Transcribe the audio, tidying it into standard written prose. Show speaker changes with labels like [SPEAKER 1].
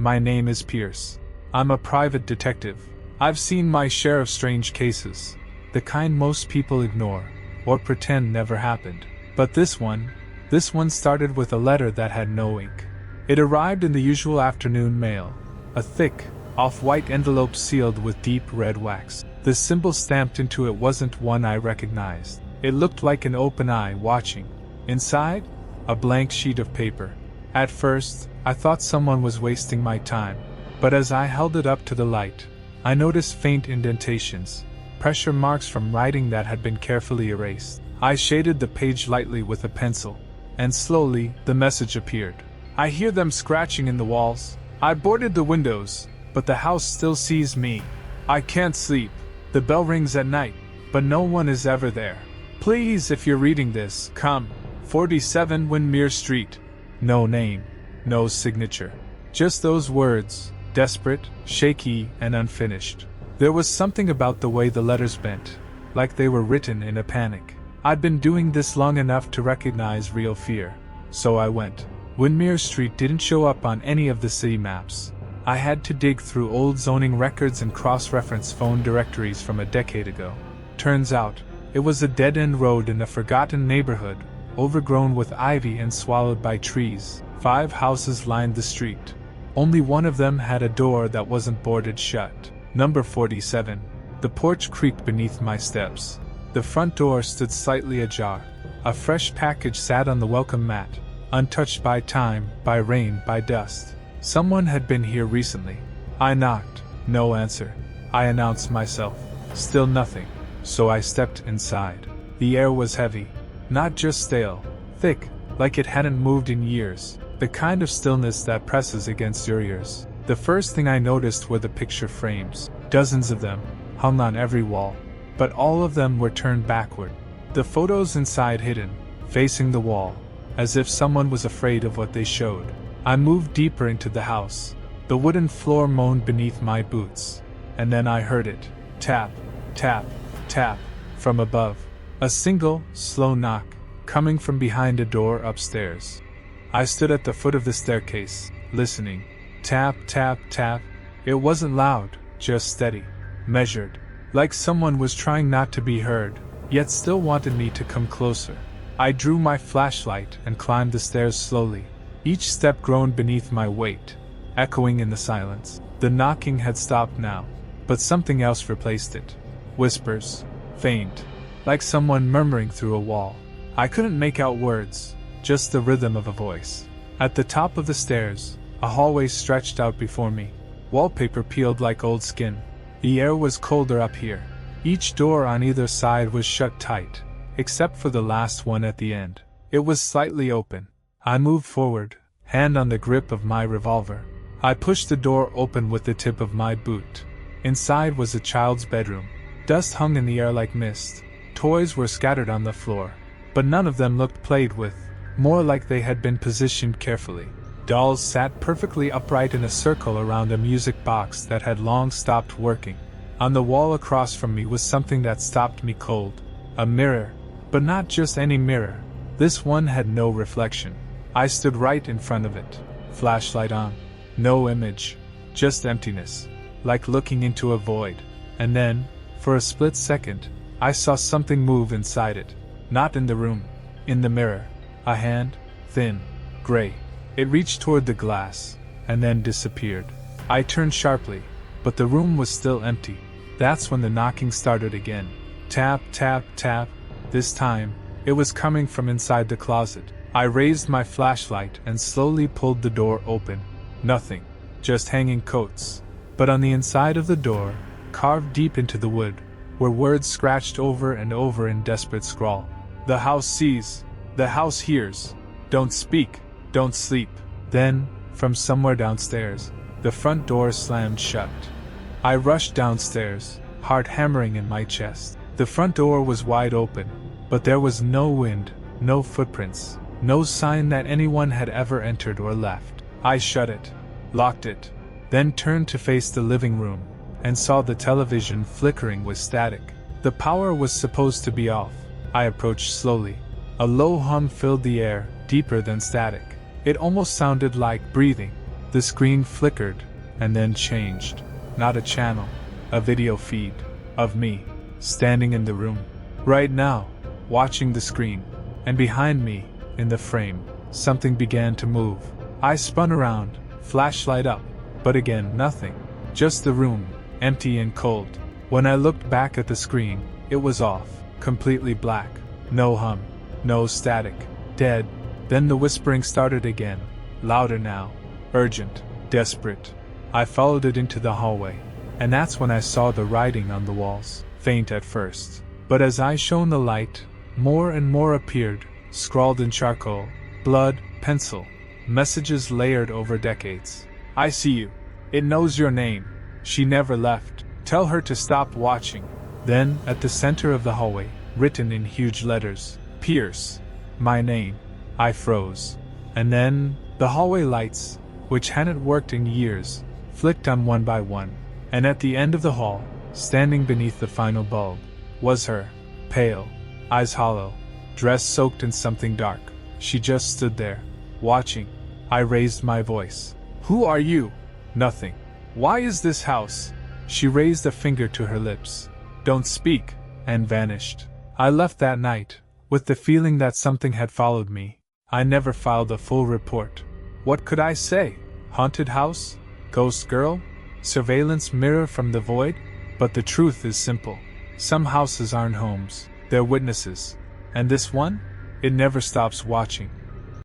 [SPEAKER 1] My name is Pierce. I'm a private detective. I've seen my share of strange cases, the kind most people ignore, or pretend never happened. But this one started with a letter that had no ink. It arrived in the usual afternoon mail, a thick, off-white envelope sealed with deep red wax. The symbol stamped into it wasn't one I recognized. It looked like an open eye watching. Inside, a blank sheet of paper. At first, I thought someone was wasting my time, but as I held it up to the light, I noticed faint indentations, pressure marks from writing that had been carefully erased. I shaded the page lightly with a pencil, and slowly the message appeared. I hear them scratching in the walls. I boarded the windows, but the house still sees me. I can't sleep. The bell rings at night, but no one is ever there. Please, if you're reading this, come. 47 Windermere Street. No name, no signature. Just those words, desperate, shaky, and unfinished. There was something about the way the letters bent, like they were written in a panic. I'd been doing this long enough to recognize real fear. So I went. Windermere Street didn't show up on any of the city maps. I had to dig through old zoning records and cross-reference phone directories from a decade ago. Turns out, it was a dead-end road in a forgotten neighborhood, overgrown with ivy and swallowed by trees. 5 houses lined the street. Only one of them had a door that wasn't boarded shut. Number 47. The porch creaked beneath my steps. The front door stood slightly ajar. A fresh package sat on the welcome mat, untouched by time, by rain, by dust. Someone had been here recently. I knocked. No answer. I announced myself. Still nothing. So I stepped inside. The air was heavy. Not just stale. Thick, like it hadn't moved in years. The kind of stillness that presses against your ears. The first thing I noticed were the picture frames. Dozens of them, hung on every wall. But all of them were turned backward. The photos inside hidden, facing the wall, as if someone was afraid of what they showed. I moved deeper into the house. The wooden floor moaned beneath my boots. And then I heard it. Tap, tap, tap, from above. A single, slow knock, coming from behind a door upstairs. I stood at the foot of the staircase, listening. Tap, tap, tap. It wasn't loud, just steady, measured. Like someone was trying not to be heard, yet still wanted me to come closer. I drew my flashlight and climbed the stairs slowly. Each step groaned beneath my weight, echoing in the silence. The knocking had stopped now, but something else replaced it. Whispers, faint, like someone murmuring through a wall. I couldn't make out words, just the rhythm of a voice. At the top of the stairs, a hallway stretched out before me. Wallpaper peeled like old skin. The air was colder up here. Each door on either side was shut tight, except for the last one at the end. It was slightly open. I moved forward, hand on the grip of my revolver. I pushed the door open with the tip of my boot. Inside was a child's bedroom. Dust hung in the air like mist. Toys were scattered on the floor, but none of them looked played with, more like they had been positioned carefully. Dolls sat perfectly upright in a circle around a music box that had long stopped working. On the wall across from me was something that stopped me cold. A mirror, but not just any mirror. This one had no reflection. I stood right in front of it, flashlight on. No image, just emptiness, like looking into a void. And then, for a split second, I saw something move inside it. Not in the room, in the mirror. A hand, thin, gray. It reached toward the glass, and then disappeared. I turned sharply, but the room was still empty. That's when the knocking started again. Tap, tap, tap. This time, it was coming from inside the closet. I raised my flashlight and slowly pulled the door open. Nothing, just hanging coats. But on the inside of the door, carved deep into the wood, were words scratched over and over in desperate scrawl. The house sees. The house hears. Don't speak. Don't sleep. Then, from somewhere downstairs, the front door slammed shut. I rushed downstairs, heart hammering in my chest. The front door was wide open, but there was no wind, no footprints, no sign that anyone had ever entered or left. I shut it, locked it, then turned to face the living room, and saw the television flickering with static. The power was supposed to be off. I approached slowly. A low hum filled the air, deeper than static. It almost sounded like breathing, The screen flickered, and then changed. Not a channel, a video feed, of me, standing in the room. Right now, watching the screen. And behind me, in the frame, something began to move. I spun around, flashlight up, but again nothing. Just the room, empty and cold. When I looked back at the screen, it was off, completely black. No hum, no static, dead. Then the whispering started again, louder now, urgent, desperate. I followed it into the hallway, and that's when I saw the writing on the walls, faint at first. But as I shone the light, more and more appeared, scrawled in charcoal, blood, pencil, messages layered over decades. I see you. It knows your name. She never left. Tell her to stop watching. Then, at the center of the hallway, written in huge letters, Pierce. My name. I froze. And then, the hallway lights, which hadn't worked in years, flicked on one by one. And at the end of the hall, standing beneath the final bulb, was her, pale, eyes hollow, dress soaked in something dark. She just stood there, watching. I raised my voice. Who are you? Nothing. Why is this house? She raised a finger to her lips. Don't speak, and vanished. I left that night, with the feeling that something had followed me. I never filed a full report. What could I say? Haunted house? Ghost girl? Surveillance mirror from the void? But the truth is simple. Some houses aren't homes, they're witnesses. And this one? It never stops watching.